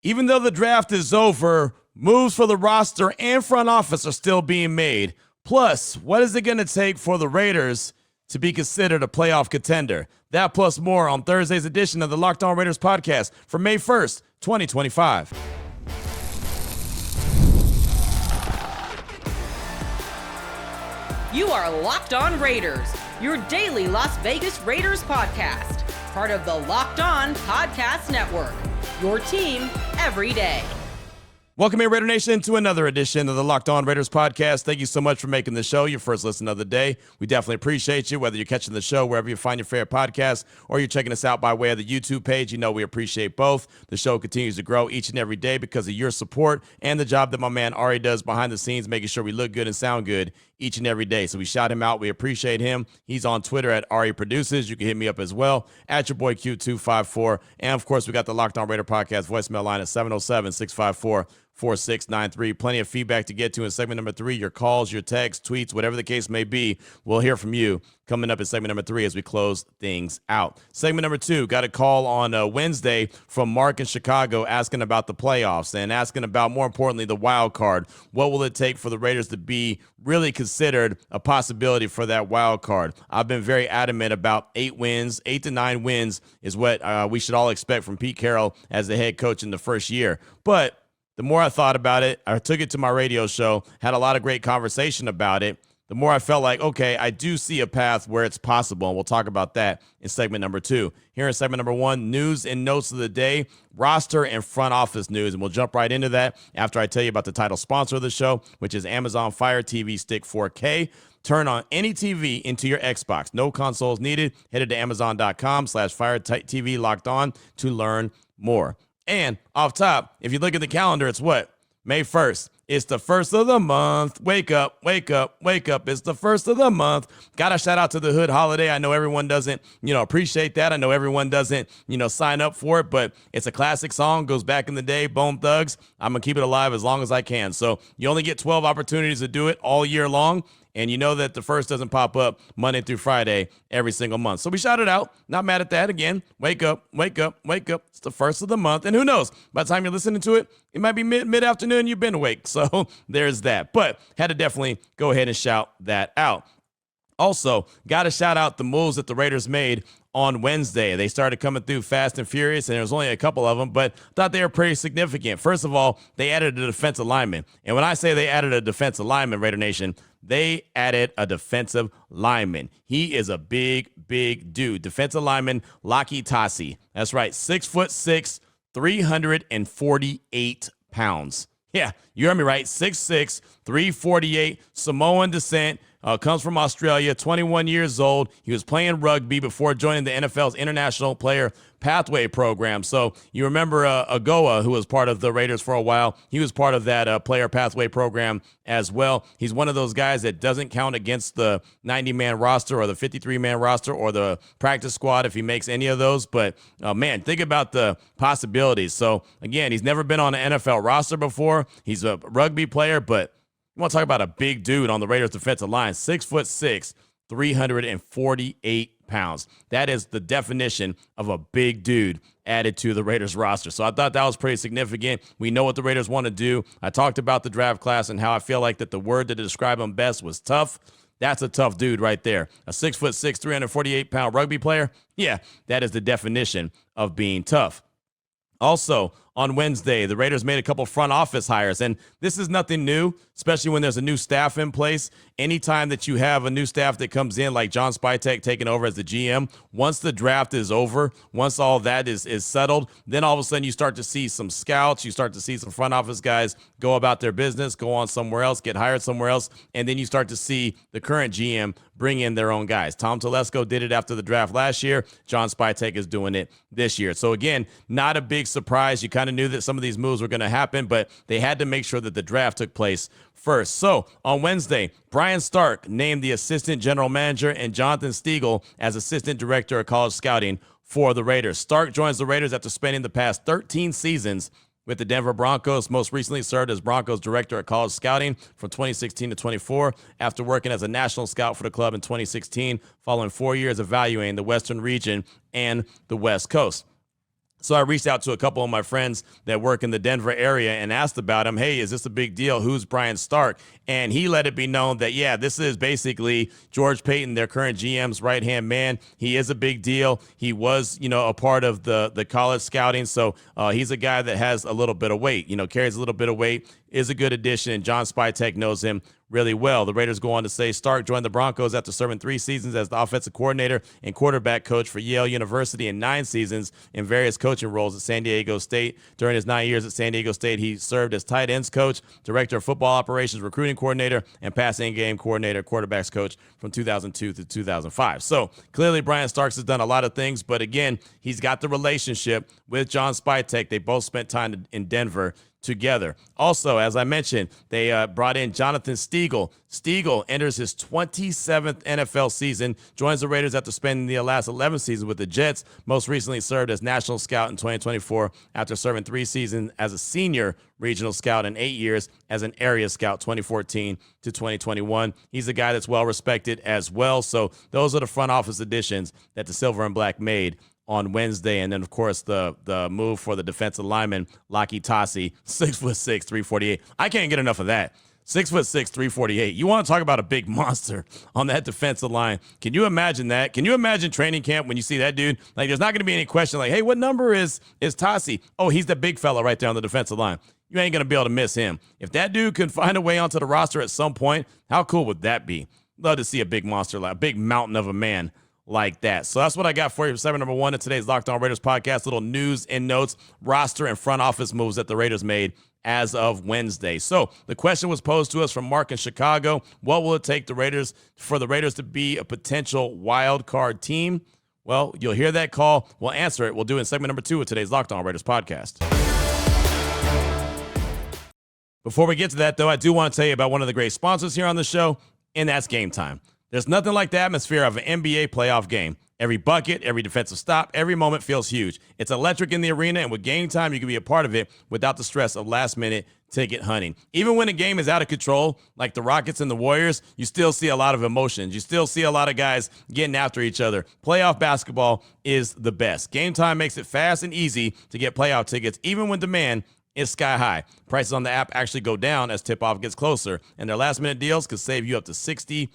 Even though the draft is over, moves for the roster and front office are still being made. Plus, what is it going to take for the Raiders to be considered a playoff contender? That plus more on Thursday's edition of the Locked On Raiders podcast for May 1st, 2025. You are Locked On Raiders, your daily Las Vegas Raiders podcast. Part of the Locked On Podcast Network, your team every day. Welcome in, Raider Nation, to another edition of the Locked On Raiders podcast. Thank you so much for making the show your first listen of the day. We definitely appreciate you, whether you're catching the show wherever you find your favorite podcast or you're checking us out by way of the YouTube page. You know we appreciate both. The show continues to grow each and every day because of your support and the job that my man Ari does behind the scenes, making sure we look good and sound good each and every day. So we shout him out. We appreciate him. He's on Twitter at Ari Produces. You can hit me up as well at your boy Q254. And of course, we got the Locked On Raider podcast voicemail line at 707-654-4693. Plenty of feedback to get to in segment number 3. Your calls, your texts, tweets, whatever the case may be, we'll hear from you coming up in segment number 3 as we close things out. Segment number 2, got a call on Wednesday from Mark in Chicago asking about the playoffs and asking about, more importantly, the wild card. What will it take for the Raiders to be really considered a possibility for that wild card? I've been very adamant about 8 to 9 wins is what we should all expect from Pete Carroll as the head coach in the first year. But the more I thought about it, I took it to my radio show, had a lot of great conversation about it. The more I felt like, okay, I do see a path where it's possible, and we'll talk about that in segment number 2. Here in segment number 1, news and notes of the day, roster and front office news, and we'll jump right into that after I tell you about the title sponsor of the show, which is Amazon Fire TV Stick 4K. Turn on any TV into your Xbox. No consoles needed. Head to Amazon.com/Fire TV Locked On to learn more. And off top, if you look at the calendar, it's what? May 1st. It's the first of the month. Wake up, wake up, wake up. It's the first of the month. Got to shout out to the Hood holiday. I know everyone doesn't, appreciate that. I know everyone doesn't, sign up for it, but it's a classic song. Goes back in the day, Bone Thugs. I'm going to keep it alive as long as I can. So you only get 12 opportunities to do it all year long. And you know that the first doesn't pop up Monday through Friday every single month. So we shout it out. Not mad at that. Again, wake up, wake up, wake up. It's the first of the month. And who knows? By the time you're listening to it, it might be mid-afternoon. You've been awake. So there's that. But had to definitely go ahead and shout that out. Also, got to shout out the moves that the Raiders made on Wednesday. They started coming through fast and furious, and there was only a couple of them, but thought they were pretty significant. First of all, they added a defensive lineman. And when I say they added a defensive lineman, Raider Nation, they added a defensive lineman. He is a big, big dude. Defensive lineman, Laki Tassi. That's right, 6'6", 348 pounds. Yeah, you heard me right, 6'6", 348, Samoan descent. Comes from Australia, 21 years old. He was playing rugby before joining the NFL's International Player Pathway Program. So you remember Agoa, who was part of the Raiders for a while. He was part of that Player Pathway Program as well. He's one of those guys that doesn't count against the 90-man roster or the 53-man roster or the practice squad if he makes any of those. But, man, think about the possibilities. So, again, he's never been on an NFL roster before. He's a rugby player, but you want to talk about a big dude on the Raiders defensive line, 6'6", 348 pounds. That is the definition of a big dude added to the Raiders roster. So I thought that was pretty significant. We know what the Raiders want to do. I talked about the draft class and how I feel like that the word to describe him best was tough. That's a tough dude right there. A 6'6", 348-pound rugby player. Yeah, that is the definition of being tough. Also, on Wednesday, the Raiders made a couple front office hires, and this is nothing new, especially when there's a new staff in place. Anytime that you have a new staff that comes in, like John Spytek taking over as the GM, once the draft is over, once all that is settled, then all of a sudden you start to see some scouts, you start to see some front office guys go about their business, go on somewhere else, get hired somewhere else, and then you start to see the current GM bring in their own guys. Tom Telesco did it after the draft last year. John Spytek is doing it this year. So again, not a big surprise. You kind of knew that some of these moves were going to happen, but they had to make sure that the draft took place first. So on Wednesday, Brian Stark named the assistant general manager and Jonathan Stiegel as assistant director of college scouting for the Raiders. Stark joins the Raiders after spending the past 13 seasons with the Denver Broncos, most recently served as Broncos director of college scouting from 2016 to 24, after working as a national scout for the club in 2016, following 4 years evaluating the Western region and the West Coast. So I reached out to a couple of my friends that work in the Denver area and asked about him. Hey, is this a big deal? Who's Brian Stark? And he let it be known that, yeah, this is basically George Payton, their current GM's right-hand man. He is a big deal. He was, a part of the college scouting. So he's a guy that has a little bit of weight, carries a little bit of weight, is a good addition. And John Spytek knows him really well. The Raiders go on to say Stark joined the Broncos after serving 3 seasons as the offensive coordinator and quarterback coach for Yale University and 9 seasons in various coaching roles at San Diego State. During his 9 years at San Diego State, he served as tight ends coach, director of football operations, recruiting coordinator, and passing game coordinator, quarterbacks coach from 2002 to 2005. So clearly Brian Starks has done a lot of things, but again, he's got the relationship with John Spytek. They both spent time in Denver together. Also, as I mentioned, they brought in Jonathan Stiegel. Stiegel enters his 27th NFL season, joins the Raiders after spending the last 11 seasons with the Jets, most recently served as national scout in 2024 after serving 3 seasons as a senior regional scout and 8 years as an area scout, 2014 to 2021. He's a guy that's well respected as well. So those are the front office additions that the Silver and Black made on Wednesday. And then, of course, the move for the defensive lineman, Laki Tassi, 6'6", 348. I can't get enough of that. 6'6", 348. You want to talk about a big monster on that defensive line. Can you imagine that? Can you imagine training camp when you see that dude? Like, there's not going to be any question like, hey, what number is Tassi? Oh, he's the big fella right there on the defensive line. You ain't going to be able to miss him. If that dude can find a way onto the roster at some point, how cool would that be? Love to see a big monster, like a big mountain of a man like that. So that's what I got for you for segment number 1 of today's Locked On Raiders podcast. Little news and notes, roster and front office moves that the Raiders made as of Wednesday. So the question was posed to us from Mark in Chicago. What will it take for the Raiders to be a potential wild card team? Well, you'll hear that call. We'll answer it. We'll do it in segment number 2 of today's Locked On Raiders podcast. Before we get to that, though, I do want to tell you about one of the great sponsors here on the show, and that's Gametime. There's nothing like the atmosphere of an NBA playoff game. Every bucket, every defensive stop, every moment feels huge. It's electric in the arena, and with Gametime, you can be a part of it without the stress of last-minute ticket hunting. Even when a game is out of control, like the Rockets and the Warriors, you still see a lot of emotions. You still see a lot of guys getting after each other. Playoff basketball is the best. Gametime makes it fast and easy to get playoff tickets, even when demand is sky high. Prices on the app actually go down as tip-off gets closer, and their last-minute deals could save you up to 60%.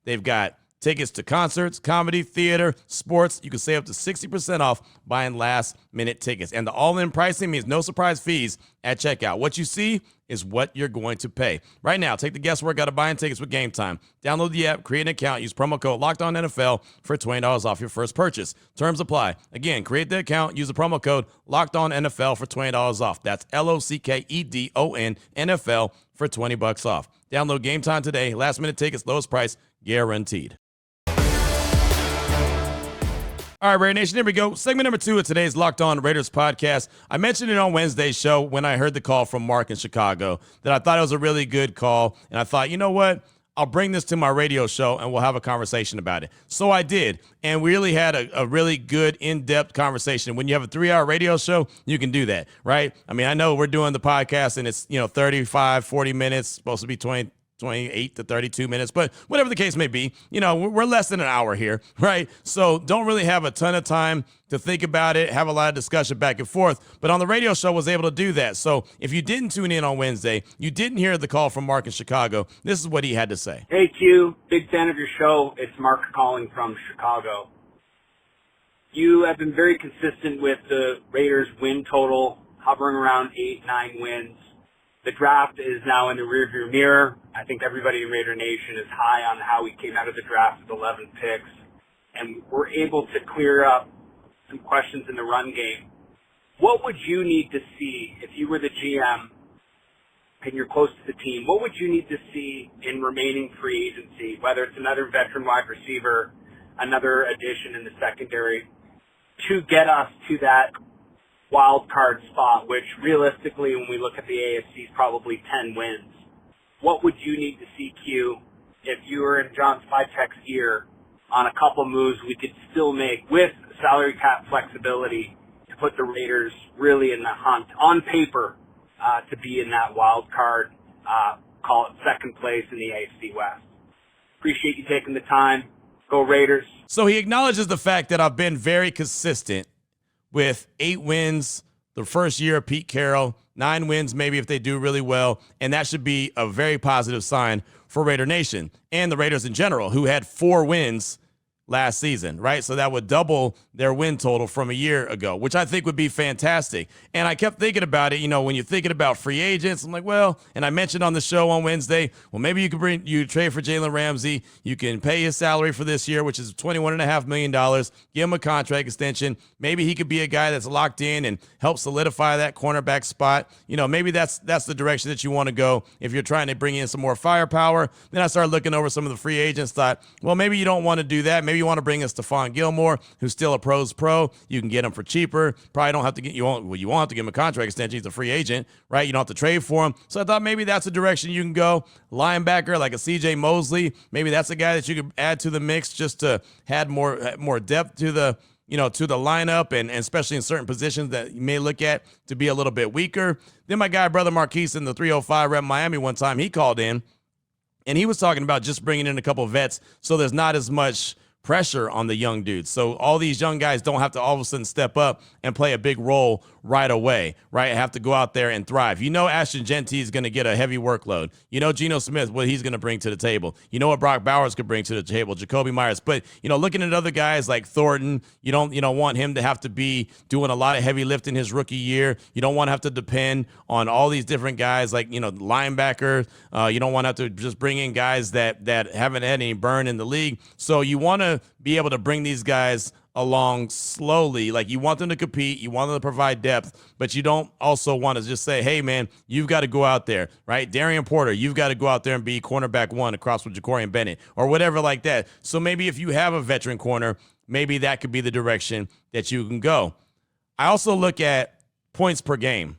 They've got tickets to concerts, comedy, theater, sports. You can save up to 60% off buying last-minute tickets. And the all-in pricing means no surprise fees at checkout. What you see is what you're going to pay. Right now, take the guesswork out of buying tickets with Gametime. Download the app, create an account, use promo code LOCKEDONNFL for $20 off your first purchase. Terms apply. Again, create the account, use the promo code LOCKEDONNFL for $20 off. That's LOCKEDON NFL for $20 off. Download Gametime today. Last-minute tickets, lowest price, guaranteed. All right, Raider Nation, here we go. Segment number 2 of today's Locked On Raiders podcast. I mentioned it on Wednesday's show when I heard the call from Mark in Chicago that I thought it was a really good call. And I thought, you know what? I'll bring this to my radio show and we'll have a conversation about it. So I did. And we really had a really good in-depth conversation. When you have a 3-hour radio show, you can do that, right? I mean, I know we're doing the podcast and it's, 35, 40 minutes, supposed to be 28 to 32 minutes, but whatever the case may be, we're less than an hour here, right? So don't really have a ton of time to think about it, have a lot of discussion back and forth, but on the radio show was able to do that. So if you didn't tune in on Wednesday, you didn't hear the call from Mark in Chicago, this is what he had to say. Hey Q, big fan of your show. It's Mark calling from Chicago. You have been very consistent with the Raiders win total, hovering around 8-9 wins. The draft is now in the rearview mirror. I think everybody in Raider Nation is high on how we came out of the draft with 11 picks. And we're able to clear up some questions in the run game. What would you need to see if you were the GM and you're close to the team? What would you need to see in remaining free agency, whether it's another veteran wide receiver, another addition in the secondary, to get us to that wild card spot, which realistically, when we look at the AFC, is probably 10 wins. What would you need to see, Q, if you were in John Spytek's ear on a couple moves we could still make with salary cap flexibility to put the Raiders really in the hunt on paper to be in that wild card, call it second place in the AFC West? Appreciate you taking the time. Go Raiders. So he acknowledges the fact that I've been very consistent with 8 wins the first year of Pete Carroll, 9 wins maybe if they do really well, and that should be a very positive sign for Raider Nation and the Raiders in general, who had 4 wins last season, right? So that would double their win total from a year ago, which I think would be fantastic. And I kept thinking about it, when you're thinking about free agents, I'm like, well, and I mentioned on the show on Wednesday, well, maybe you trade for Jalen Ramsey. You can pay his salary for this year, which is $21.5 million, give him a contract extension. Maybe he could be a guy that's locked in and help solidify that cornerback spot. Maybe that's the direction that you want to go if you're trying to bring in some more firepower. Then I started looking over some of the free agents, thought, well, maybe you don't want to do that. Maybe you want to bring in Stephon Gilmore, who's still a pro's pro. You can get him for cheaper. Probably don't have to you won't have to give him a contract extension. He's a free agent, right? You don't have to trade for him. So I thought maybe that's a direction you can go. Linebacker like a CJ Mosley, maybe that's a guy that you could add to the mix just to add more depth to the to the lineup, and especially in certain positions that you may look at to be a little bit weaker. Then my guy, Brother Marquise in the 305 rep Miami one time, he called in and he was talking about just bringing in a couple of vets so there's not as much pressure on the young dudes. So all these young guys don't have to all of a sudden step up and play a big role right away, right? Have to go out there and thrive. Ashton Genty is going to get a heavy workload. Geno Smith, what he's going to bring to the table. What Brock Bowers could bring to the table, Jacoby Myers. But, looking at other guys like Thornton, you don't want him to have to be doing a lot of heavy lifting his rookie year. You don't want to have to depend on all these different guys like, linebacker. You don't want to have to just bring in guys that haven't had any burn in the league. So you want to be able to bring these guys along slowly. Like, you want them to compete, you want them to provide depth, but you don't also want to just say, hey man, you've got to go out there, right? Darian Porter, you've got to go out there and be cornerback 1 across with Jacorian Bennett or whatever like that. So maybe if you have a veteran corner, maybe that could be the direction that you can go. I also look at points per game.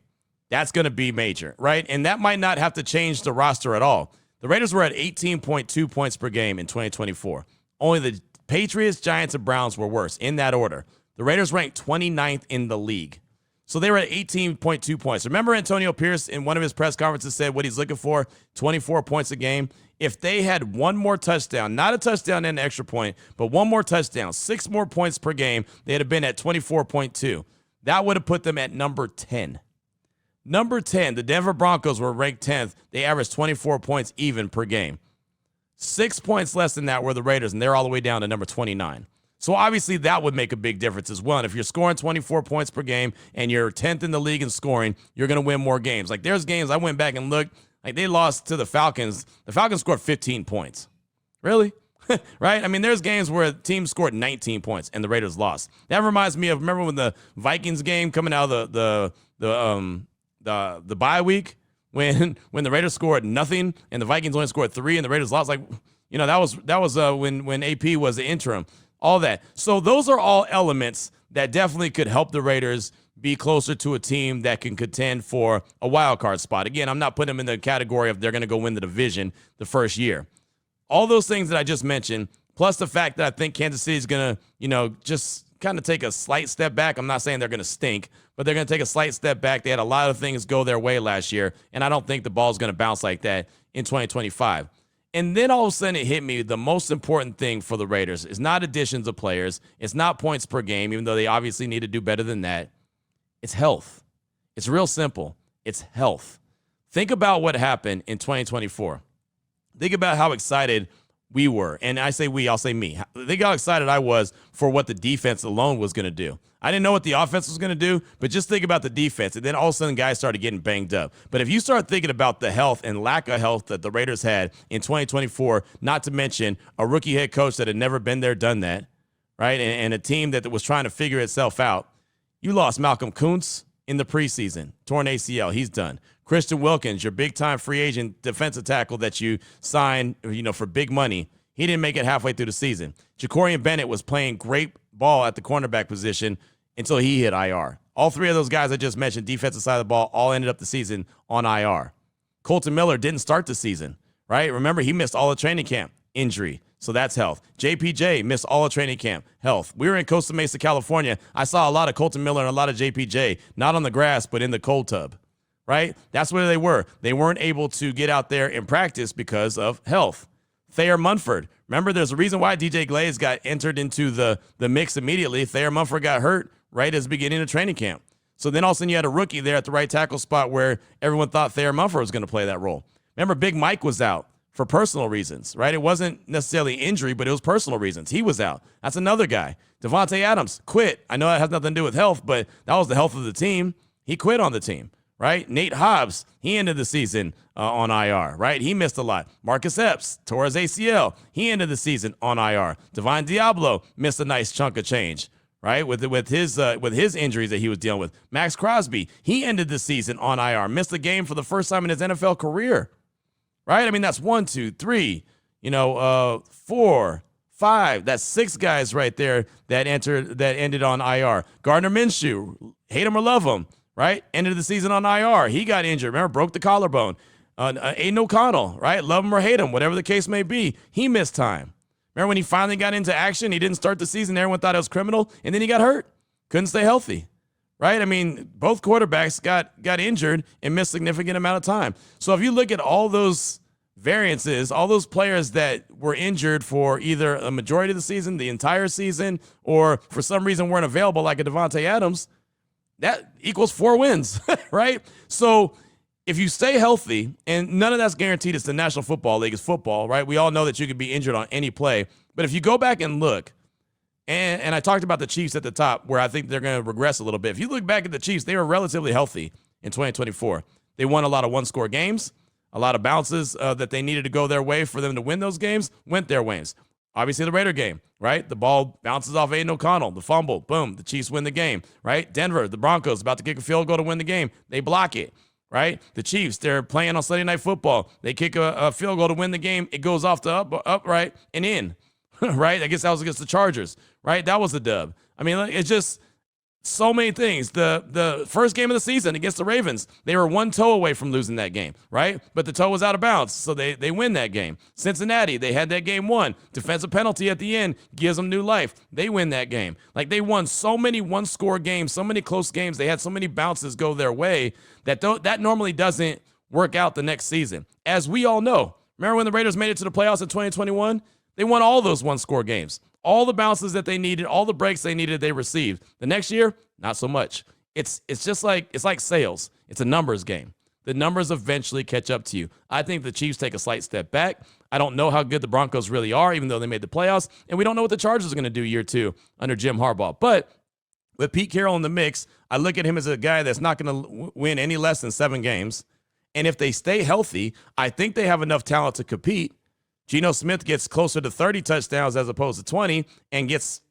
That's going to be major, right? And that might not have to change the roster at all. The Raiders were at 18.2 points per game in 2024. Only the Patriots, Giants, and Browns were worse in that order. The Raiders ranked 29th in the league. So they were at 18.2 points. Remember Antonio Pierce in one of his press conferences said what he's looking for, 24 points a game. If they had one more touchdown, not a touchdown and an extra point, but one more touchdown, 6 more points per game, they'd have been at 24.2. That would have put them at number 10. Number 10, the Denver Broncos were ranked 10th. They averaged 24 points even per game. 6 points less than that were the Raiders, and they're all the way down to number 29. So obviously that would make a big difference as well. And if you're scoring 24 points per game and you're 10th in the league in scoring, you're going to win more games. Like, there's games I went back and looked, like they lost to the Falcons. The Falcons scored 15 points. Really? Right? I mean, there's games where teams scored 19 points and the Raiders lost. That reminds me of, remember when the Vikings game coming out of the bye week? When the Raiders scored nothing and the Vikings only scored 3 and the Raiders lost, that was when AP was the interim, all that. So those are all elements that definitely could help the Raiders be closer to a team that can contend for a wild card spot. Again, I'm not putting them in the category of they're going to go win the division the first year. All those things that I just mentioned, plus the fact that I think Kansas City is going to, just kind of take a slight step back. I'm not saying they're going to stink, but they're going to take a slight step back. They had a lot of things go their way last year, and I don't think the ball's going to bounce like that in 2025. And then all of a sudden it hit me, the most important thing for the Raiders is not additions of players. It's not points per game, even though they obviously need to do better than that. It's health. It's real simple. It's health. Think about what happened in 2024. Think about how excited we were. And I say we, I'll say me. Think how excited I was for what the defense alone was going to do. I didn't know what the offense was going to do, but just think about the defense. And then all of a sudden guys started getting banged up. But if you start thinking about the health and lack of health that the Raiders had in 2024, not to mention a rookie head coach that had never been there, done that, right? And a team that was trying to figure itself out. You lost Malcolm Kuntz in the preseason, torn ACL. He's done. Christian Wilkins, your big-time free agent defensive tackle that you signed, for big money, he didn't make it halfway through the season. Jacorian Bennett was playing great ball at the cornerback position until he hit IR. All 3 of those guys I just mentioned, defensive side of the ball, all ended up the season on IR. Colton Miller didn't start the season, right? Remember, he missed all of training camp, injury. So that's health. JPJ missed all of training camp, health. We were in Costa Mesa, California. I saw a lot of Colton Miller and a lot of JPJ, not on the grass, but in the cold tub. Right? That's where they were. They weren't able to get out there and practice because of health. Thayer Munford. Remember, there's a reason why DJ Glaze got entered into the mix immediately. Thayer Munford got hurt right as the beginning of training camp. So then all of a sudden you had a rookie there at the right tackle spot where everyone thought Thayer Mumford was going to play that role. Remember, Big Mike was out for personal reasons, right? It wasn't necessarily injury, but it was personal reasons. He was out. That's another guy. Devontae Adams quit. I know that has nothing to do with health, but that was the health of the team. He quit on the team, right? Nate Hobbs, he ended the season on IR, right? He missed a lot. Marcus Epps tore his ACL. He ended the season on IR. Divine Diablo missed a nice chunk of change, right? With his injuries that he was dealing with. Max Crosby, he ended the season on IR. Missed a game for the first time in his NFL career, right? I mean, that's 1, 2, 3, 4, 5. That's 6 guys right there that ended on IR. Gardner Minshew, hate him or love him, right? Ended the season on IR. He got injured. Remember, broke the collarbone. Aiden O'Connell, right? Love him or hate him, whatever the case may be. He missed time. Remember when he finally got into action, he didn't start the season. Everyone thought it was criminal, and then he got hurt. Couldn't stay healthy, right? I mean, both quarterbacks got injured and missed a significant amount of time. So if you look at all those variances, all those players that were injured for either a majority of the season, the entire season, or for some reason weren't available, like a Devontae Adams, that equals 4 wins, right? So if you stay healthy, and none of that's guaranteed, it's the National Football League, it's football, right? We all know that you could be injured on any play. But if you go back and look, and I talked about the Chiefs at the top, where I think they're going to regress a little bit. If you look back at the Chiefs, they were relatively healthy in 2024. They won a lot of one-score games, a lot of bounces that they needed to go their way for them to win those games, went their ways. Obviously, the Raider game, right? The ball bounces off Aiden O'Connell, the fumble, boom, the Chiefs win the game, right? Denver, the Broncos, about to kick a field goal to win the game. They block it, right? The Chiefs, they're playing on Sunday Night Football. They kick a field goal to win the game. It goes off the upright and in, right? I guess that was against the Chargers, right? That was the dub. I mean, it's just so many things. The first game of the season against the Ravens, they were 1 toe away from losing that game, right? But the toe was out of bounds, so they win that game. Cincinnati, they had that game won. Defensive penalty at the end gives them new life. They win that game. Like, they won so many one-score games, so many close games. They had so many bounces go their way that normally doesn't work out the next season. As we all know, remember when the Raiders made it to the playoffs in 2021? They won all those one-score games. All the bounces that they needed, all the breaks they needed, they received. The next year, not so much. It's like sales. It's a numbers game. The numbers eventually catch up to you. I think the Chiefs take a slight step back. I don't know how good the Broncos really are, even though they made the playoffs. And we don't know what the Chargers are going to do year 2 under Jim Harbaugh. But with Pete Carroll in the mix, I look at him as a guy that's not going to win any less than 7 games. And if they stay healthy, I think they have enough talent to compete. Geno Smith gets closer to 30 touchdowns as opposed to 20 and gets,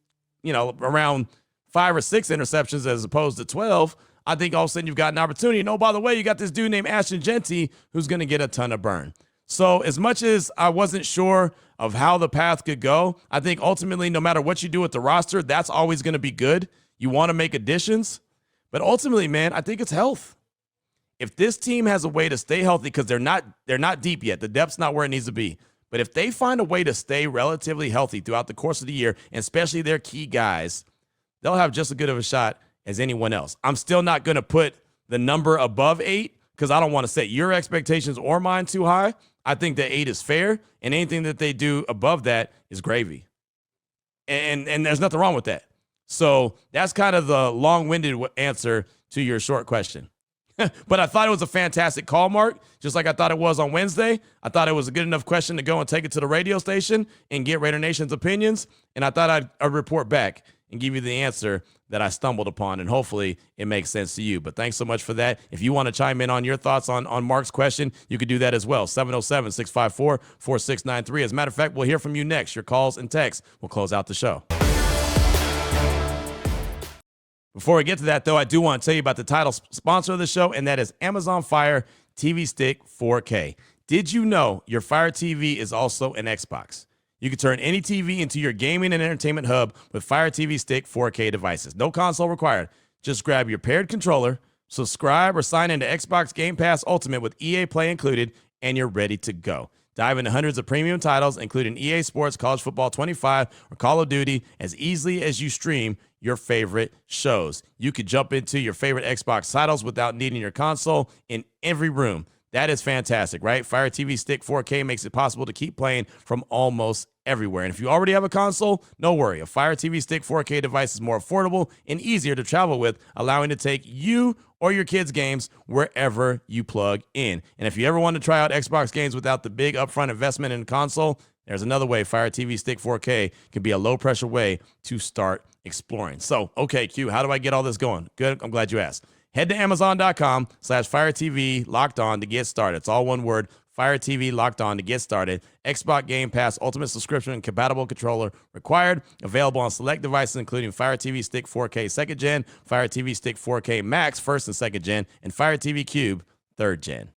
around 5 or 6 interceptions as opposed to 12. I think all of a sudden you've got an opportunity. And, oh, by the way, you got this dude named Ashton Genty who's going to get a ton of burn. So as much as I wasn't sure of how the path could go, I think ultimately no matter what you do with the roster, that's always going to be good. You want to make additions. But ultimately, man, I think it's health. If this team has a way to stay healthy, because they're not deep yet, the depth's not where it needs to be. But if they find a way to stay relatively healthy throughout the course of the year, and especially their key guys, they'll have just as good of a shot as anyone else. I'm still not going to put the number above 8 because I don't want to set your expectations or mine too high. I think that 8 is fair, and anything that they do above that is gravy. And there's nothing wrong with that. So that's kind of the long-winded answer to your short question. But I thought it was a fantastic call, Mark, just like I thought it was on Wednesday. I thought it was a good enough question to go and take it to the radio station and get Raider Nation's opinions. And I thought I'd report back and give you the answer that I stumbled upon, and hopefully it makes sense to you. But thanks so much for that. If you want to chime in on your thoughts on Mark's question, you could do that as well. 707-654-4693. As a matter of fact, we'll hear from you next. Your calls and texts will close out the show. Before we get to that, though, I do want to tell you about the title sponsor of the show, and that is Amazon Fire TV Stick 4K. Did you know your Fire TV is also an Xbox? You can turn any TV into your gaming and entertainment hub with Fire TV Stick 4K devices. No console required. Just grab your paired controller, subscribe or sign into Xbox Game Pass Ultimate with EA Play included, and you're ready to go. Dive into hundreds of premium titles, including EA Sports, College Football 25, or Call of Duty, as easily as you stream your favorite shows. You could jump into your favorite Xbox titles without needing your console in every room. That is fantastic, right? Fire TV Stick 4K makes it possible to keep playing from almost everywhere. And if you already have a console, no worry. A Fire TV Stick 4K device is more affordable and easier to travel with, allowing to take you or your kids' games wherever you plug in. And if you ever want to try out Xbox games without the big upfront investment in a console, there's another way. Fire TV Stick 4K can be a low-pressure way to start exploring. So, okay, Q, how do I get all this going? Good, I'm glad you asked. Head to Amazon.com/Fire TV Locked On to get started. It's all one word, Fire TV Locked On to get started. Xbox Game Pass Ultimate Subscription and compatible controller required. Available on select devices, including Fire TV Stick 4K 2nd Gen, Fire TV Stick 4K Max 1st and 2nd Gen, and Fire TV Cube 3rd Gen.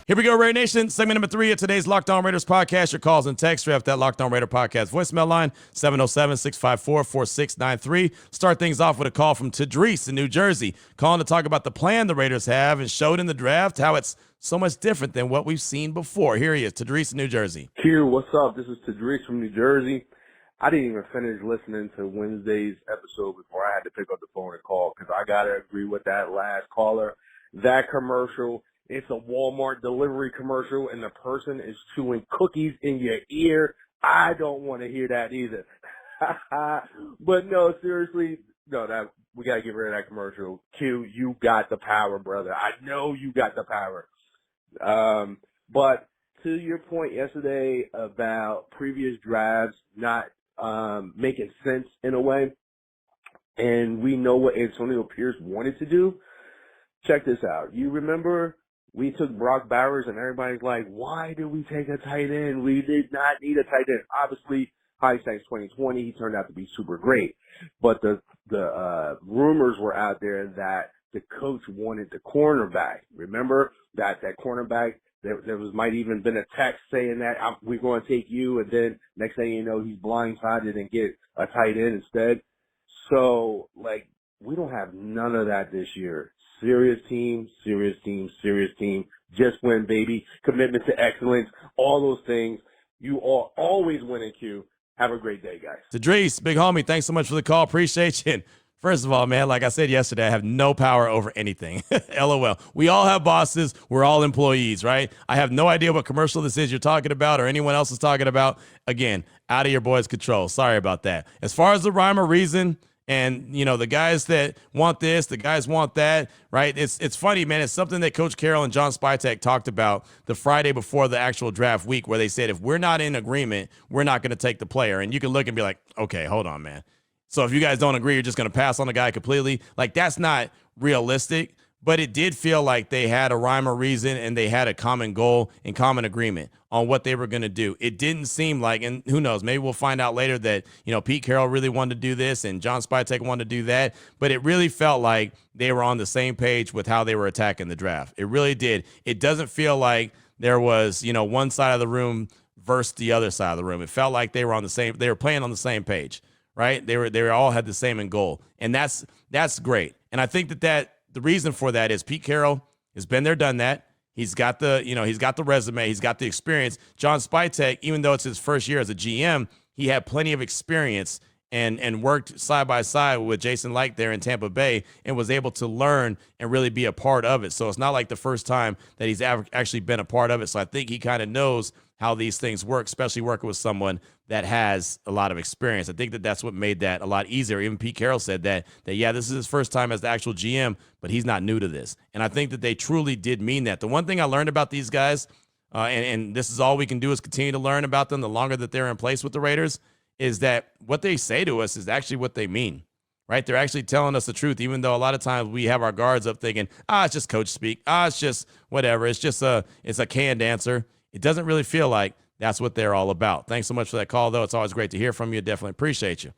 Here we go, Raider Nation. Segment number 3 of today's Locked On Raiders podcast. Your calls and texts. Draft that Locked On Raider podcast voicemail line, 707-654-4693. Start things off with a call from Tadreese in New Jersey, calling to talk about the plan the Raiders have and showed in the draft how it's so much different than what we've seen before. Here he is, Tadreese in New Jersey. Q, what's up? This is Tadreese from New Jersey. I didn't even finish listening to Wednesday's episode before I had to pick up the phone and call because I got to agree with that last caller. That commercial, it's a Walmart delivery commercial, and the person is chewing cookies in your ear. I don't want to hear that either. But no, seriously, no, that we got to get rid of that commercial. Q, you got the power, brother. I know you got the power. But to your point yesterday about previous drafts not making sense in a way, and we know what Antonio Pierce wanted to do. Check this out. You remember we took Brock Bowers, and everybody's like, why did we take a tight end? We did not need a tight end. Obviously, hindsight's 2020. He turned out to be super great. But the rumors were out there that the coach wanted the cornerback. Remember that cornerback, there might even been a text saying that we're going to take you, and then next thing you know, he's blindsided and get a tight end instead. So, like, we don't have none of that this year. Serious team. Just win, baby. Commitment to excellence. All those things. You are always winning, Q. Have a great day, guys. Tadreese, big homie, thanks so much for the call. Appreciate you. First of all, man, like I said yesterday, I have no power over anything. LOL. We all have bosses. We're all employees, right? I have no idea what commercial this is you're talking about or anyone else is talking about. Again, out of your boy's control. Sorry about that. As far as the rhyme or reason, and, you know, the guys that want this, the guys want that, right? It's funny, man. It's something that Coach Carroll and John Spytek talked about the Friday before the actual draft week, where they said, if we're not in agreement, we're not going to take the player. And you can look and be like, okay, hold on, man. So if you guys don't agree, you're just going to pass on the guy completely. Like, that's not realistic. But it did feel like they had a rhyme or reason, and they had a common goal and common agreement on what they were going to do. It didn't seem like, and who knows, maybe we'll find out later that, you know, Pete Carroll really wanted to do this and John Spytek wanted to do that. But it really felt like they were on the same page with how they were attacking the draft. It really did. It doesn't feel like there was, you know, one side of the room versus the other side of the room. It felt like they were on the same, they were playing on the same page, right? They all had the same end goal. And that's great. And I think that the reason for that is Pete Carroll has been there, done that. He's got the, you know, he's got the resume, he's got the experience. John Spytek, even though it's his first year as a GM, he had plenty of experience and worked side by side with Jason Licht there in Tampa Bay and was able to learn and really be a part of it. So it's not like the first time that he's actually been a part of it. So I think he kind of knows how these things work, especially working with someone that has a lot of experience. I think that's what made that a lot easier. Even Pete Carroll said that yeah, this is his first time as the actual GM, but he's not new to this. And I think that they truly did mean that. The one thing I learned about these guys, and this is all we can do is continue to learn about them the longer that they're in place with the Raiders, is that what they say to us is actually what they mean, right? They're actually telling us the truth, even though a lot of times we have our guards up thinking, it's just coach speak. It's just whatever. It's a canned answer. It doesn't really feel like that's what they're all about. Thanks so much for that call, though. It's always great to hear from you. Definitely appreciate you.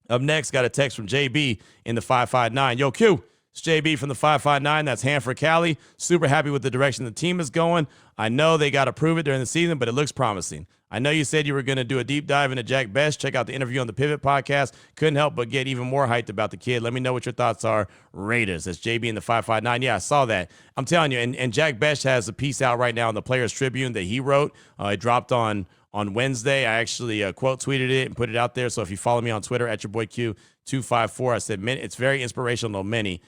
Up next, got a text from JB in the 559. Yo, Q, it's JB from the 559. That's Hanford, Cali. Super happy with the direction the team is going. I know they got to prove it during the season, but it looks promising. I know you said you were going to do a deep dive into Jack Best. Check out the interview on the Pivot podcast. Couldn't help but get even more hyped about the kid. Let me know what your thoughts are. Raiders. That's JB in the 559. Yeah, I saw that. I'm telling you, and Jack Best has a piece out right now in the Players Tribune that he wrote. It dropped on on Wednesday. I actually quote tweeted it and put it out there. So if you follow me on Twitter at your boy Q254, I said it's very inspirational to many.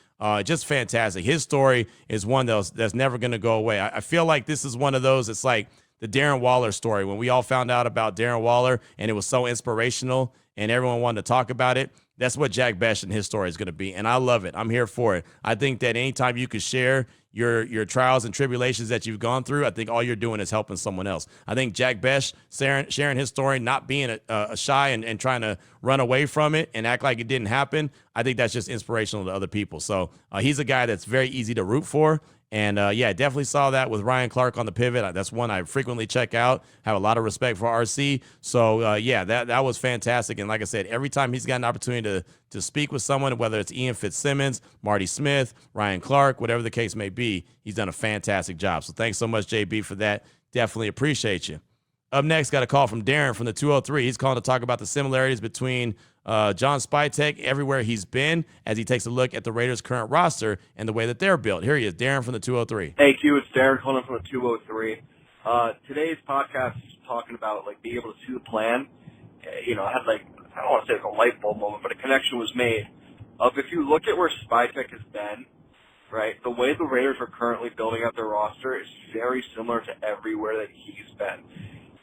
Just fantastic. His story is one that's never going to go away. I feel like this is one of those. It's like the Darren Waller story when we all found out about Darren Waller and it was so inspirational and everyone wanted to talk about it. That's what Jack Bech and his story is going to be. And I love it. I'm here for it. I think that anytime you could share your trials and tribulations that you've gone through, I think all you're doing is helping someone else. I think Jack Bech sharing his story, not being a shy and trying to run away from it and act like it didn't happen, I think that's just inspirational to other people. So he's a guy that's very easy to root for. And, definitely saw that with Ryan Clark on the pivot. That's one I frequently check out. Have a lot of respect for RC. So, that was fantastic. And like I said, every time he's got an opportunity to speak with someone, whether it's Ian Fitzsimmons, Marty Smith, Ryan Clark, whatever the case may be, he's done a fantastic job. So thanks so much, JB, for that. Definitely appreciate you. Up next, got a call from Darren from the 203. He's calling to talk about the similarities between John Spytek everywhere he's been as he takes a look at the Raiders' current roster and the way that they're built. Here he is, Darren from the 203. Hey, Q, it's Darren calling from the 203. Today's podcast is talking about, being able to see the plan. I had, I don't want to say a light bulb moment, but a connection was made of if you look at where Spytek has been, right, the way the Raiders are currently building out their roster is very similar to everywhere that he's been.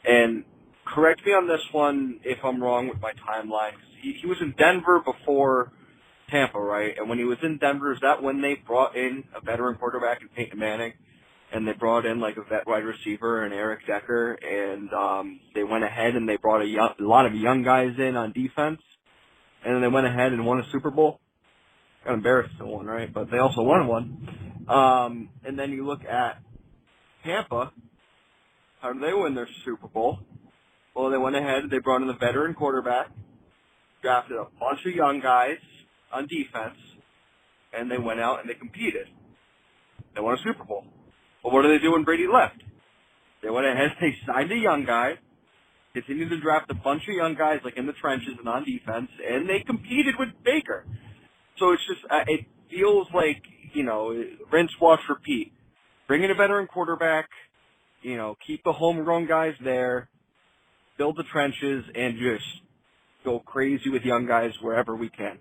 And correct me on this one if I'm wrong with my timeline. He was in Denver before Tampa, right? And when he was in Denver, is that when they brought in a veteran quarterback in Peyton Manning? And they brought in, a vet wide receiver and Eric Decker, and they went ahead and they brought a lot of young guys in on defense. And then they went ahead and won a Super Bowl. Got embarrassed to one, right? But they also won one. And then you look at Tampa. How did they win their Super Bowl? Well, they went ahead, they brought in the veteran quarterback, drafted a bunch of young guys on defense, and they went out and they competed. They won a Super Bowl. But what did they do when Brady left? They went ahead, they signed a young guy, continued to draft a bunch of young guys in the trenches and on defense, and they competed with Baker. So it's just, it feels like, rinse, wash, repeat. Bring in a veteran quarterback, keep the homegrown guys there, build the trenches, and just go crazy with young guys wherever we can.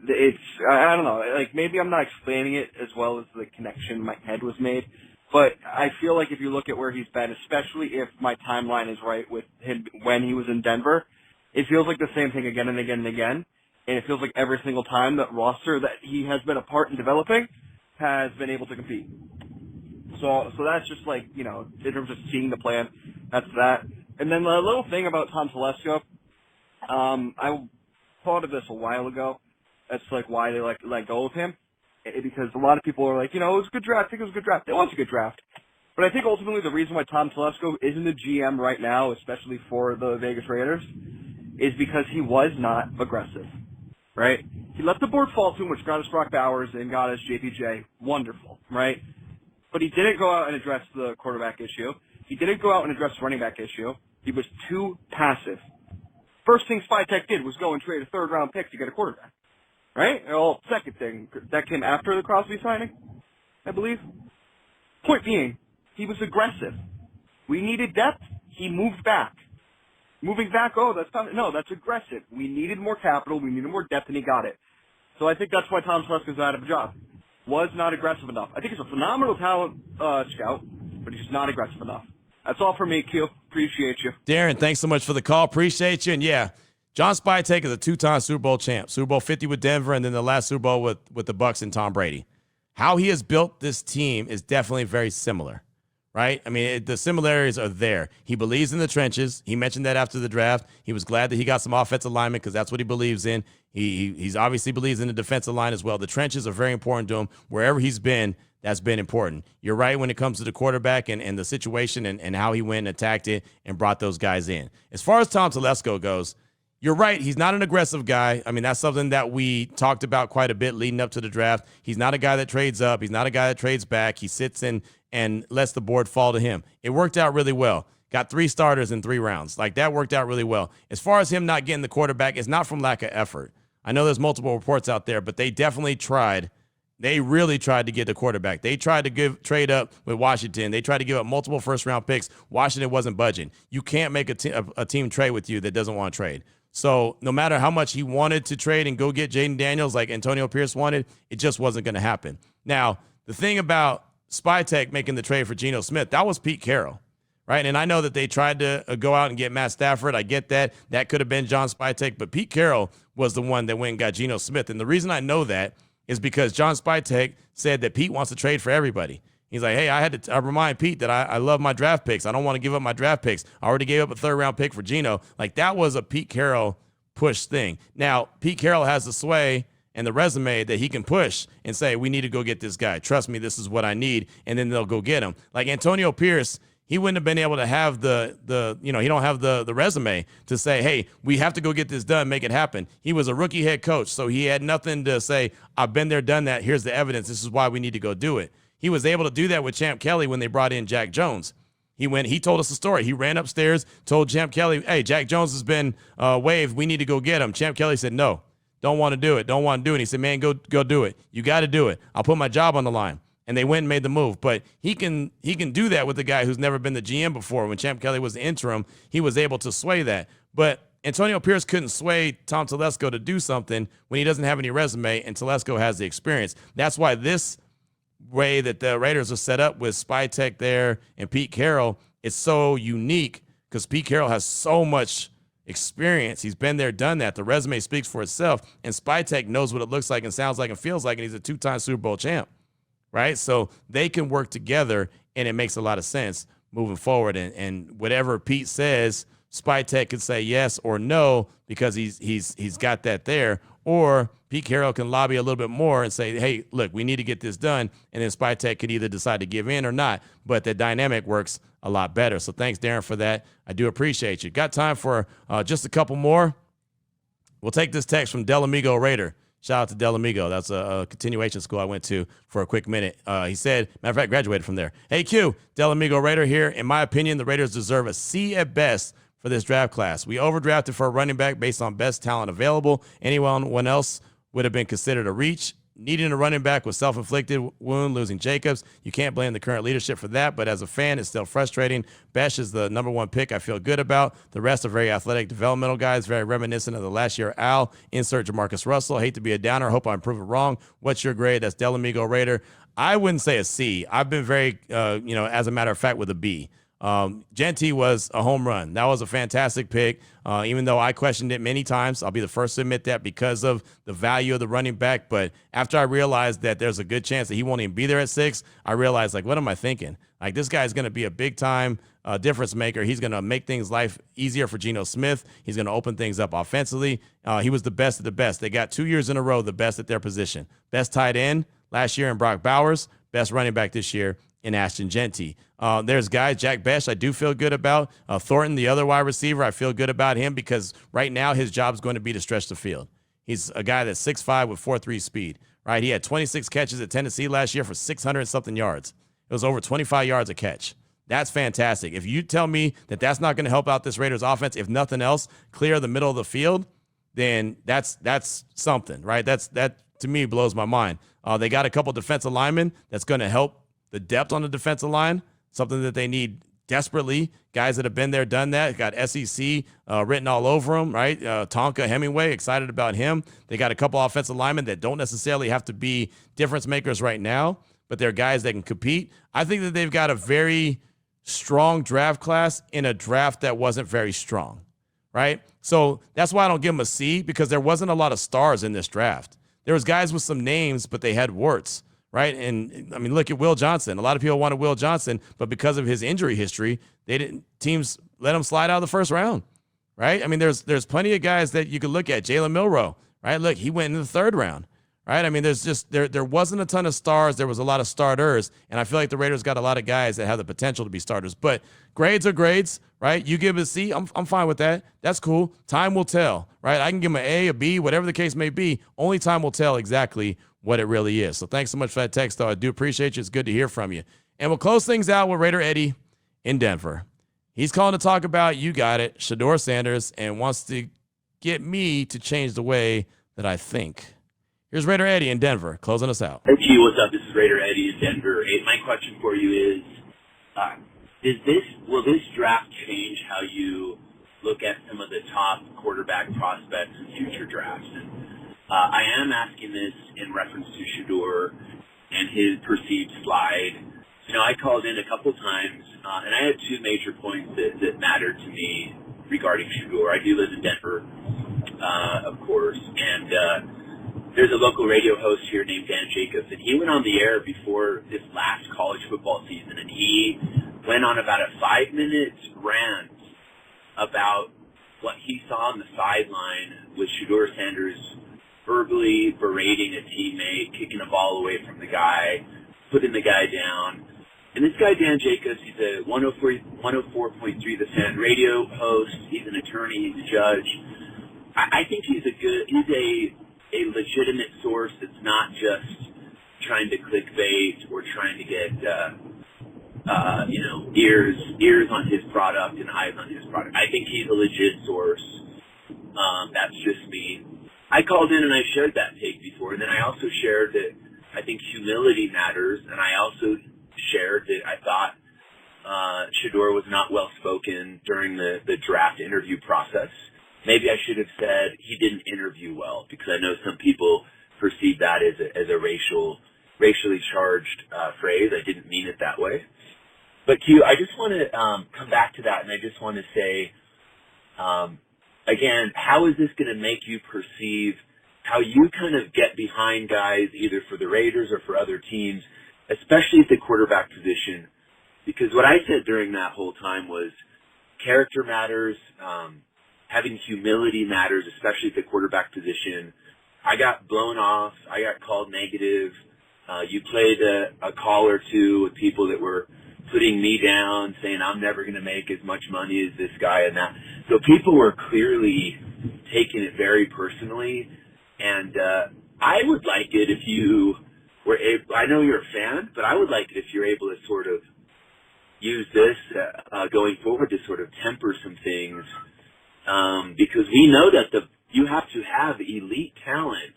It's, I don't know, maybe I'm not explaining it as well as the connection in my head was made, but I feel like if you look at where he's been, especially if my timeline is right with him when he was in Denver, it feels like the same thing again and again and again, and it feels like every single time that roster that he has been a part in developing has been able to compete. So that's just in terms of seeing the plan, that's that. And then a little thing about Tom Telesco, I thought of this a while ago. That's why they let go of him, because a lot of people are it was a good draft. I think it was a good draft. It was a good draft. But I think ultimately the reason why Tom Telesco isn't the GM right now, especially for the Vegas Raiders, is because he was not aggressive, right? He let the board fall to him, which got us Brock Bowers and got us JPJ. Wonderful, right? But he didn't go out and address the quarterback issue. He didn't go out and address the running back issue. He was too passive. First thing Spytek did was go and trade a third-round pick to get a quarterback, right? Well, second thing, that came after the Crosby signing, I believe. Point being, he was aggressive. We needed depth. He moved back. Moving back, that's aggressive. We needed more capital. We needed more depth, and he got it. So I think that's why Tom Telesco's out of a job. Was not aggressive enough. I think he's a phenomenal talent scout, but he's just not aggressive enough. That's all for me, Q. Appreciate you. Darren, thanks so much for the call. Appreciate you. And John Spytek is a two-time Super Bowl champ. Super Bowl 50 with Denver, and then the last Super Bowl with the Bucs and Tom Brady. How he has built this team is definitely very similar, right? I mean, the similarities are there. He believes in the trenches. He mentioned that after the draft. He was glad that he got some offensive linemen because that's what he believes in. He's obviously believes in the defensive line as well. The trenches are very important to him. Wherever he's been, that's been important. You're right when it comes to the quarterback and the situation and how he went and attacked it and brought those guys in. As far as Tom Telesco goes, you're right. He's not an aggressive guy. I mean, that's something that we talked about quite a bit leading up to the draft. He's not a guy that trades up. He's not a guy that trades back. He sits in and lets the board fall to him. It worked out really well. Got 3 starters in 3 rounds. That worked out really well. As far as him not getting the quarterback, it's not from lack of effort. I know there's multiple reports out there, but they definitely tried they really tried to get the quarterback. They tried to trade up with Washington. They tried to give up multiple first-round picks. Washington wasn't budging. You can't make a team trade with you that doesn't want to trade. So no matter how much he wanted to trade and go get Jaden Daniels like Antonio Pierce wanted, it just wasn't going to happen. Now, the thing about Spytek making the trade for Geno Smith, that was Pete Carroll, right? And I know that they tried to go out and get Matt Stafford. I get that. That could have been John Spytek, but Pete Carroll was the one that went and got Geno Smith. And the reason I know that is because John Spytek said that Pete wants to trade for everybody. He's like, hey, I remind Pete that I love my draft picks. I don't want to give up my draft picks. I already gave up a third-round pick for Geno. Like, that was a Pete Carroll push thing. Now, Pete Carroll has the sway and the resume that he can push and say, we need to go get this guy. Trust me, this is what I need. And then they'll go get him. Like Antonio Pierce, he wouldn't have been able to have he don't have the resume to say, hey, we have to go get this done, make it happen. He was a rookie head coach, so he had nothing to say, I've been there, done that. Here's the evidence. This is why we need to go do it. He was able to do that with Champ Kelly when they brought in Jack Jones. He told us the story. He ran upstairs, told Champ Kelly, hey, Jack Jones has been waived. We need to go get him. Champ Kelly said, no, don't want to do it. Don't want to do it. He said, man, go do it. You got to do it. I'll put my job on the line. And they went and made the move. But he can do that with a guy who's never been the GM before. When Champ Kelly was the interim, he was able to sway that. But Antonio Pierce couldn't sway Tom Telesco to do something when he doesn't have any resume, and Telesco has the experience. That's why this way that the Raiders are set up with Spytek there and Pete Carroll, it's so unique because Pete Carroll has so much experience. He's been there, done that. The resume speaks for itself, and Spytek knows what it looks like and sounds like and feels like, and he's a two-time Super Bowl champ, right? So they can work together, and it makes a lot of sense moving forward. And whatever Pete says, Spytek could say yes or no because he's got that there. Or Pete Carroll can lobby a little bit more and say, hey, look, we need to get this done. And then Spytek could either decide to give in or not. But the dynamic works a lot better. So thanks, Darren, for that. I do appreciate you. Got time for just a couple more? We'll take this text from Delamigo Raider. Shout out to Delamigo. That's a continuation school I went to for a quick minute. He said, matter of fact, graduated from there. Hey, Q, Delamigo Raider here. In my opinion, the Raiders deserve a C at best for this draft class. We overdrafted for a running back based on best talent available. Anyone else would have been considered a reach. Needing a running back was self-inflicted wound, losing Jacobs. You can't blame the current leadership for that, but as a fan, it's still frustrating. Besh is the number one pick I feel good about. The rest are very athletic, developmental guys, very reminiscent of the last year Al. Insert Jamarcus Russell. Hate to be a downer. Hope I'm proven wrong. What's your grade? That's Delamigo Raider. I wouldn't say a C. I've been very, as a matter of fact, with a B. Genty was a home run. That was a fantastic pick. Even though I questioned it many times, I'll be the first to admit that because of the value of the running back. But after I realized that there's a good chance that he won't even be there at 6, I realized, like, what am I thinking? Like, this guy's going to be a big time difference maker. He's going to make things life easier for Geno Smith. He's going to open things up offensively. He was the best of the best. They got 2 years in a row the best at their position. Best tight end last year in Brock Bowers. Best running back this year in Ashton Genty. There's guys, Jack Besh, I do feel good about. Thornton, the other wide receiver, I feel good about him because right now his job is going to be to stretch the field. He's a guy that's 6'5" with 4.3 speed, right? He had 26 catches at Tennessee last year for 600-something yards. It was over 25 yards a catch. That's fantastic. If you tell me that that's not going to help out this Raiders offense, if nothing else, clear the middle of the field, then that's something, right? That to me blows my mind. They got a couple defensive linemen that's going to help the depth on the defensive line, something that they need desperately. Guys that have been there, done that. Got SEC written all over them, right? Tonka Hemingway, excited about him. They got a couple offensive linemen that don't necessarily have to be difference makers right now, but they're guys that can compete. I think that they've got a very strong draft class in a draft that wasn't very strong, right? So that's why I don't give them a C, because there wasn't a lot of stars in this draft. There was guys with some names, but they had warts. Right. And I mean, look at Will Johnson. A lot of people wanted Will Johnson, but because of his injury history, teams let him slide out of the first round. Right. I mean, there's plenty of guys that you could look at. Jalen Milroe. Right. Look, he went in the third round. Right. I mean, there's just there wasn't a ton of stars. There was a lot of starters. And I feel like the Raiders got a lot of guys that have the potential to be starters. But grades are grades. Right. You give it a C. I'm fine with that. That's cool. Time will tell. Right. I can give him an A, a B, whatever the case may be. Only time will tell exactly what it really is. So thanks so much for that text, though. I do appreciate you. It's good to hear from you. And we'll close things out with Raider Eddie in Denver. He's calling to talk about, you got it, Shedeur Sanders, and wants to get me to change the way that I think. Here's Raider Eddie in Denver, closing us out. Hey, G, what's up? This is Raider Eddie in Denver. Hey, my question for you is will this draft change how you look at some of the top quarterback prospects in future drafts? And I am asking this in reference to Shedeur and his perceived slide. I called in a couple times, and I had two major points that mattered to me regarding Shedeur. I do live in Denver, of course, and there's a local radio host here named Dan Jacobs, and he went on the air before this last college football season, and he went on about a 5-minute rant about what he saw on the sideline with Shedeur Sanders verbally berating a teammate, kicking a ball away from the guy, putting the guy down. And this guy, Dan Jacobs, he's a 104.3 The Fan radio host. He's an attorney. He's a judge. I think he's a legitimate source that's not just trying to clickbait or trying to get, ears on his product and eyes on his product. I think he's a legit source. That's just me. I called in and I shared that take before, and then I also shared that I think humility matters, and I also shared that I thought Shedeur was not well-spoken during the draft interview process. Maybe I should have said he didn't interview well, because I know some people perceive that as a racially charged phrase. I didn't mean it that way. But Q, I just want to come back to that, and I just want to say, again, how is this going to make you perceive how you kind of get behind guys either for the Raiders or for other teams, especially at the quarterback position? Because what I said during that whole time was character matters, having humility matters, especially at the quarterback position. I got blown off. I got called negative. You played a call or two with people that were putting me down, saying I'm never going to make as much money as this guy and that. So people were clearly taking it very personally. And I would like it if you were able, I know you're a fan, but I would like it if you're able to sort of use this going forward to sort of temper some things. Because we know that you have to have elite talent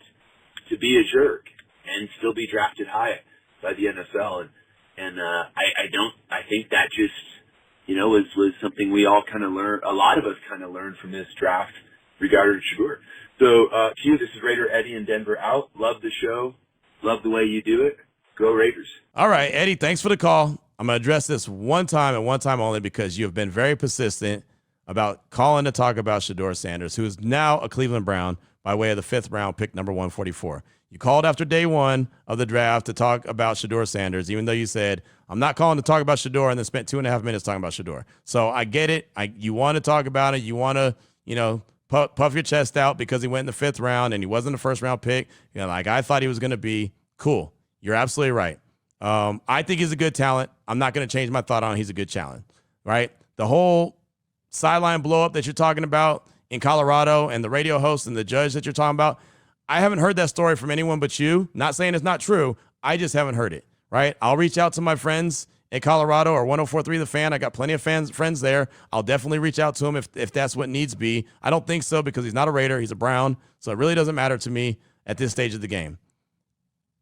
to be a jerk and still be drafted high by the NFL. And I think that just, was something we all kind of learned, a lot of us kind of learned from this draft regarding Shedeur. So, Q, this is Raider Eddie in Denver out. Love the show. Love the way you do it. Go Raiders. All right, Eddie, thanks for the call. I'm going to address this one time and one time only, because you have been very persistent about calling to talk about Shedeur Sanders, who is now a Cleveland Brown by way of the 5th round pick, number 144. You called after day one of the draft to talk about Shedeur Sanders, even though you said, I'm not calling to talk about Shedeur, and then spent 2.5 minutes talking about Shedeur. So I get it. You want to talk about it. You want to, puff your chest out because he went in the 5th round and he wasn't a 1st-round pick, like I thought he was going to be. Cool. You're absolutely right. I think he's a good talent. I'm not going to change my thought on he's a good talent, right? The whole sideline blow-up that you're talking about in Colorado and the radio host and the judge that you're talking about, I haven't heard that story from anyone but you. Not saying it's not true. I just haven't heard it, right? I'll reach out to my friends in Colorado or 104.3 The Fan. I got plenty of friends there. I'll definitely reach out to him if that's what needs be. I don't think so, because he's not a Raider. He's a Brown, so it really doesn't matter to me at this stage of the game.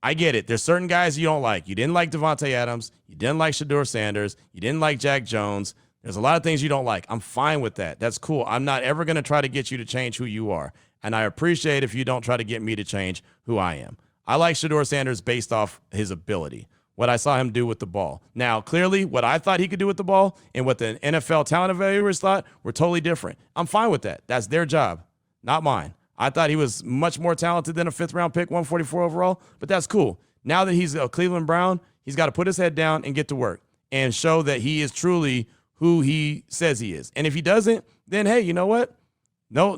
I get it. There's certain guys you don't like. You didn't like Devontae Adams. You didn't like Shedeur Sanders. You didn't like Jack Jones. There's a lot of things you don't like. I'm fine with that. That's cool. I'm not ever going to try to get you to change who you are. And I appreciate if you don't try to get me to change who I am. I like Shedeur Sanders based off his ability, what I saw him do with the ball. Now, clearly, what I thought he could do with the ball and what the NFL talent evaluators thought were totally different. I'm fine with that. That's their job, not mine. I thought he was much more talented than a 5th-round pick, 144 overall, but that's cool. Now that he's a Cleveland Brown, he's got to put his head down and get to work and show that he is truly who he says he is. And if he doesn't, then, hey, you know what? No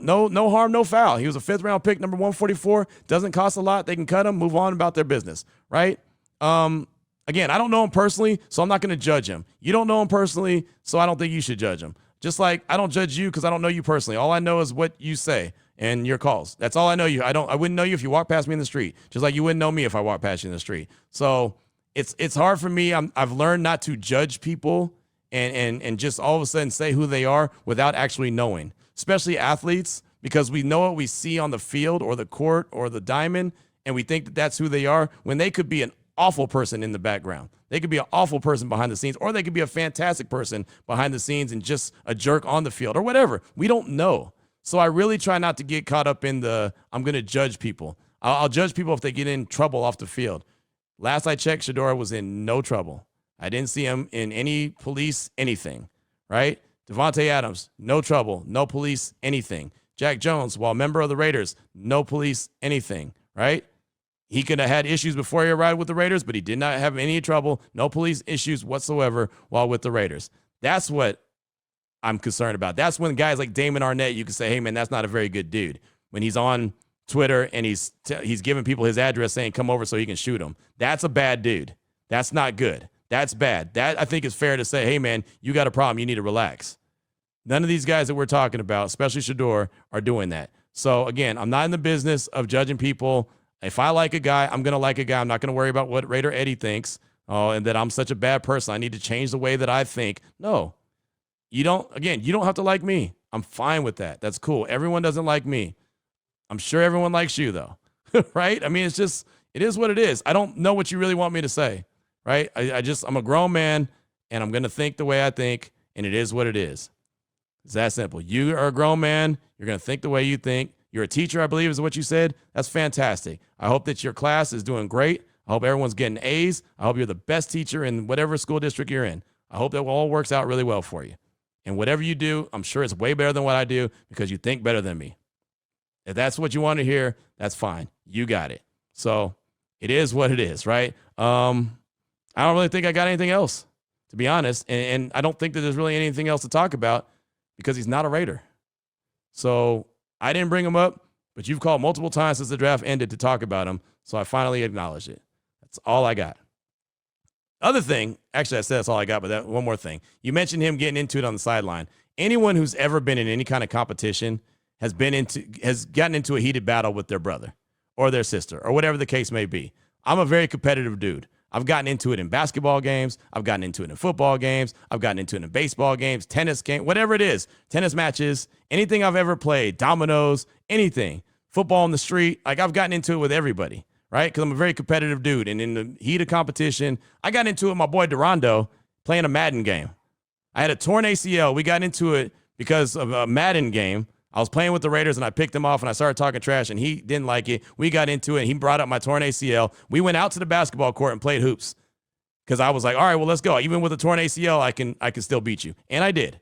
harm, no foul. He was a 5th-round pick, number 144. Doesn't cost a lot. They can cut him, move on about their business, right? Again, I don't know him personally, so I'm not going to judge him. You don't know him personally, so I don't think you should judge him. Just like I don't judge you because I don't know you personally. All I know is what you say and your calls. That's all I know you. I wouldn't know you if you walked past me in the street, just like you wouldn't know me if I walked past you in the street. So it's hard for me. I've learned not to judge people and just all of a sudden say who they are without actually knowing, especially athletes, because we know what we see on the field or the court or the diamond, and we think that that's who they are when they could be an awful person in the background. They could be an awful person behind the scenes, or they could be a fantastic person behind the scenes and just a jerk on the field or whatever. We don't know. So I really try not to get caught up in I'm going to judge people. I'll judge people if they get in trouble off the field. Last I checked, Shedeur was in no trouble. I didn't see him in any police anything, right? Devontae Adams, no trouble, no police anything. Jack Jones, while member of the Raiders, no police anything, right? He could have had issues before he arrived with the Raiders, but he did not have any trouble, no police issues whatsoever while with the Raiders. That's what I'm concerned about. That's when guys like Damon Arnett, you can say, hey, man, that's not a very good dude. When he's on Twitter and he's giving people his address saying come over so he can shoot him. That's a bad dude. That's not good. That's bad. That I think is fair to say, hey, man, you got a problem. You need to relax. None of these guys that we're talking about, especially Shedeur, are doing that. So, again, I'm not in the business of judging people. If I like a guy, I'm going to like a guy. I'm not going to worry about what Raider Eddie thinks and that I'm such a bad person. I need to change the way that I think. No. You don't have to like me. I'm fine with that. That's cool. Everyone doesn't like me. I'm sure everyone likes you, though, right? I mean, it is what it is. I don't know what you really want me to say, right? I'm a grown man, and I'm going to think the way I think, and it is what it is. It's that simple. You are a grown man. You're going to think the way you think. You're a teacher, I believe is what you said. That's fantastic. I hope that your class is doing great. I hope everyone's getting A's. I hope you're the best teacher in whatever school district you're in. I hope that all works out really well for you. And whatever you do, I'm sure it's way better than what I do because you think better than me. If that's what you want to hear, that's fine. You got it. So it is what it is, right? I don't really think I got anything else, to be honest. And I don't think that there's really anything else to talk about because he's not a Raider. So I didn't bring him up, but you've called multiple times since the draft ended to talk about him. So I finally acknowledged it. That's all I got. Other thing, actually I said that's all I got, but one more thing. You mentioned him getting into it on the sideline. Anyone who's ever been in any kind of competition has gotten into a heated battle with their brother or their sister or whatever the case may be. I'm a very competitive dude. I've gotten into it in basketball games. I've gotten into it in football games. I've gotten into it in baseball games, tennis game, whatever it is, tennis matches, anything I've ever played, dominoes, anything, football on the street. Like I've gotten into it with everybody, right? Because I'm a very competitive dude. And in the heat of competition, I got into it with my boy Durando playing a Madden game. I had a torn ACL. We got into it because of a Madden game. I was playing with the Raiders, and I picked him off, and I started talking trash, and he didn't like it. We got into it, and he brought up my torn ACL. We went out to the basketball court and played hoops because I was like, all right, well, let's go. Even with a torn ACL, I can still beat you. And I did,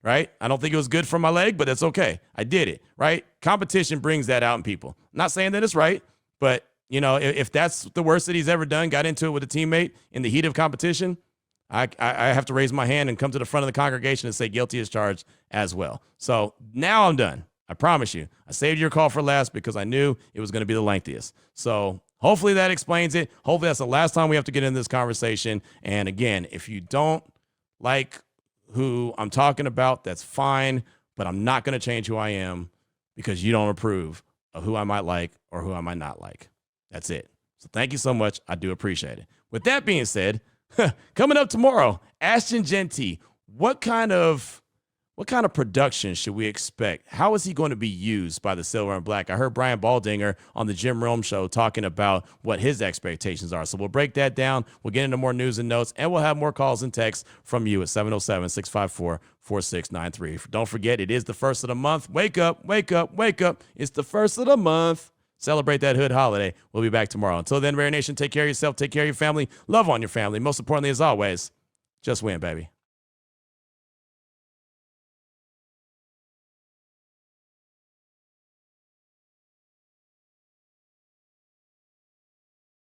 right? I don't think it was good for my leg, but that's okay. I did it, right? Competition brings that out in people. I'm not saying that it's right, but, you know, if that's the worst that he's ever done, got into it with a teammate in the heat of competition, I have to raise my hand and come to the front of the congregation and say guilty as charged as well. So now I'm done. I promise you. I saved your call for last because I knew it was going to be the lengthiest. So hopefully that explains it. Hopefully that's the last time we have to get into this conversation. And again, if you don't like who I'm talking about, that's fine. But I'm not going to change who I am because you don't approve of who I might like or who I might not like. That's it. So thank you so much. I do appreciate it. With that being said, coming up tomorrow, Ashton Genty, what kind of production should we expect? How is he going to be used by the Silver and Black? I heard Brian Baldinger on the Jim Rome show talking about what his expectations are. So we'll break that down. We'll get into more news and notes, and we'll have more calls and texts from you at 707-654-4693. Don't forget, it is the first of the month. Wake up, wake up, wake up. It's the first of the month. Celebrate that hood holiday. We'll be back tomorrow. Until then, Raider Nation, take care of yourself, take care of your family, love on your family. Most importantly, as always, just win, baby.